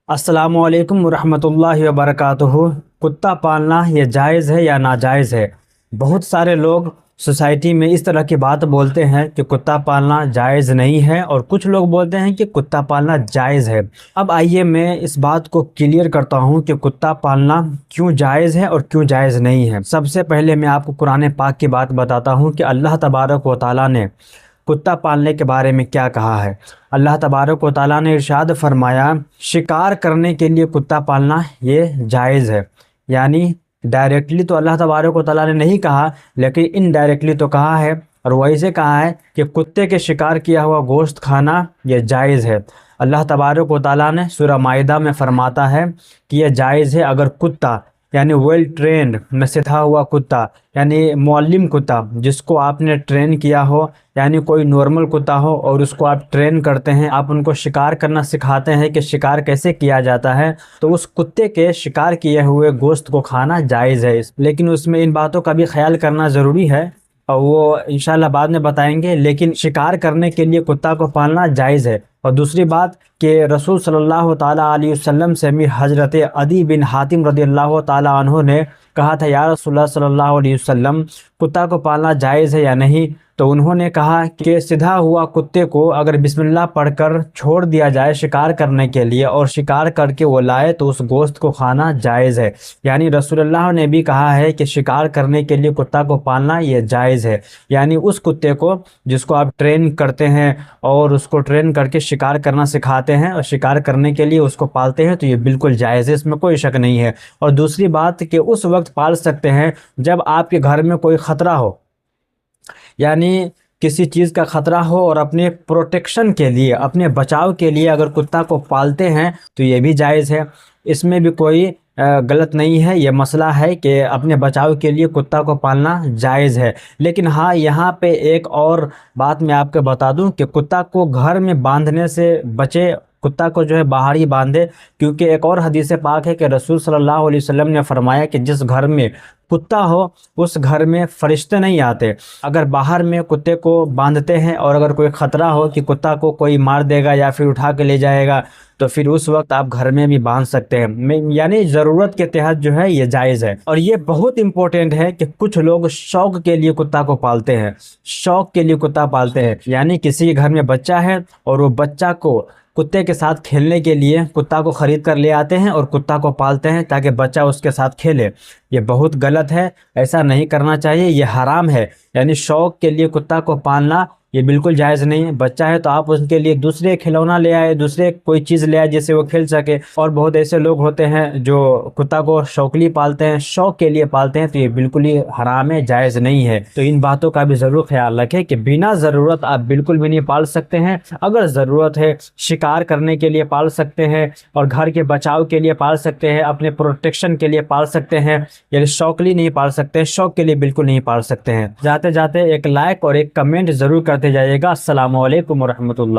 السلام علیکم ورحمۃ اللہ وبرکاتہ۔ کتا پالنا یہ جائز ہے یا ناجائز ہے؟ بہت سارے لوگ سوسائٹی میں اس طرح کی بات بولتے ہیں کہ کتا پالنا جائز نہیں ہے، اور کچھ لوگ بولتے ہیں کہ کتا پالنا جائز ہے۔ اب آئیے میں اس بات کو کلیئر کرتا ہوں کہ کتا پالنا کیوں جائز ہے اور کیوں جائز نہیں ہے۔ سب سے پہلے میں آپ کو قرآن پاک کی بات بتاتا ہوں کہ اللہ تبارک و تعالیٰ نے کتا پالنے کے بارے میں کیا کہا ہے۔ اللہ تبارک و تعالیٰ نے ارشاد فرمایا، شکار کرنے کے لیے کتا پالنا یہ جائز ہے۔ یعنی ڈائریکٹلی تو اللہ تبارک و تعالیٰ نے نہیں کہا، لیکن انڈائریکٹلی تو کہا ہے، اور وہی سے کہا ہے کہ کتے کے شکار کیا ہوا گوشت کھانا یہ جائز ہے۔ اللہ تبارک و تعالیٰ نے سورہ مائدہ میں فرماتا ہے کہ یہ جائز ہے اگر کتا یعنی ویل ٹرینڈ میں سکھا ہوا کتا، یعنی معلم کتا جس کو آپ نے ٹرین کیا ہو، یعنی کوئی نارمل کتا ہو اور اس کو آپ ٹرین کرتے ہیں، آپ ان کو شکار کرنا سکھاتے ہیں کہ شکار کیسے کیا جاتا ہے، تو اس کتے کے شکار کیے ہوئے گوشت کو کھانا جائز ہے۔ لیکن اس میں ان باتوں کا بھی خیال کرنا ضروری ہے، اور وہ انشاءاللہ بعد میں بتائیں گے۔ لیکن شکار کرنے کے لیے کتا کو پالنا جائز ہے۔ اور دوسری بات کہ رسول صلی اللہ تعالیٰ علیہ وسلم سے بھی حضرت عدی بن حاتم رضی اللہ تعالیٰ عنہ نے کہا تھا، یا رسول اللہ صلی اللہ علیہ وسلم کتا کو پالنا جائز ہے یا نہیں؟ تو انہوں نے کہا کہ سدھا ہوا کتے کو اگر بسم اللہ پڑھ کر چھوڑ دیا جائے شکار کرنے کے لیے اور شکار کر کے وہ لائے تو اس گوشت کو کھانا جائز ہے۔ یعنی رسول اللہ نے بھی کہا ہے کہ شکار کرنے کے لیے کتا کو پالنا یہ جائز ہے۔ یعنی اس کتے کو جس کو آپ ٹرین کرتے ہیں اور اس کو ٹرین کر کے شکار کرنا سکھاتے ہیں اور شکار کرنے کے لیے اس کو پالتے ہیں، تو یہ بالکل جائز ہے، اس میں کوئی شک نہیں ہے۔ اور دوسری بات کہ اس وقت پال سکتے ہیں جب آپ کے گھر میں کوئی خطرہ ہو، یعنی کسی چیز کا خطرہ ہو، اور اپنے پروٹیکشن کے لیے، اپنے بچاؤ کے لیے اگر کتا کو پالتے ہیں تو یہ بھی جائز ہے۔ اس میں بھی کوئی غلط نہیں ہے۔ یہ مسئلہ ہے کہ اپنے بچاؤ کے لیے کتا کو پالنا جائز ہے۔ لیکن ہاں، یہاں پہ ایک اور بات میں آپ کو بتا دوں کہ کتا کو گھر میں باندھنے سے بچے، کتا کو جو ہے باہر ہی باندھے، کیونکہ ایک اور حدیث پاک ہے کہ رسول صلی اللہ علیہ وسلم نے فرمایا کہ جس گھر میں کتا ہو اس گھر میں فرشتے نہیں آتے۔ اگر باہر میں کتے کو باندھتے ہیں اور اگر کوئی خطرہ ہو کہ کتا کو کوئی مار دے گا یا پھر اٹھا کے لے جائے گا، تو پھر اس وقت آپ گھر میں بھی باندھ سکتے ہیں۔ یعنی ضرورت کے تحت جو ہے یہ جائز ہے۔ اور یہ بہت امپورٹنٹ ہے کہ کچھ لوگ شوق کے لیے کتا کو پالتے ہیں، شوق کے لیے کتا پالتے ہیں۔ یعنی کسی کے گھر میں بچہ ہے اور وہ بچہ کو کتے کے ساتھ کھیلنے کے لیے کتا کو خرید کر لے آتے ہیں اور کتا کو پالتے ہیں تاکہ بچہ اس کے ساتھ کھیلے۔ یہ بہت غلط ہے، ایسا نہیں کرنا چاہیے، یہ حرام ہے۔ یعنی شوق کے لیے کتا کو پالنا یہ بالکل جائز نہیں ہے۔ بچہ ہے تو آپ اس کے لیے دوسرے کھلونا لے آئے، دوسرے کوئی چیز لے آئے جس سے وہ کھیل سکے۔ اور بہت ایسے لوگ ہوتے ہیں جو کتا کو شوقلی پالتے ہیں، شوق کے لیے پالتے ہیں، تو یہ بالکل ہی حرام ہے، جائز نہیں ہے۔ تو ان باتوں کا بھی ضرور خیال رکھیں کہ بنا ضرورت آپ بالکل بھی نہیں پال سکتے ہیں۔ اگر ضرورت ہے شکار کرنے کے لیے پال سکتے ہیں، اور گھر کے بچاؤ کے لیے پال سکتے ہیں، اپنے پروٹیکشن کے لیے پال سکتے ہیں، یعنی شوقلی نہیں پال سکتے، شوق کے لیے بالکل نہیں پال سکتے ہیں۔ جاتے جاتے ایک لائک اور ایک کمنٹ ضرور کرتے جائیے گا۔ السلام علیکم ورحمۃ اللہ۔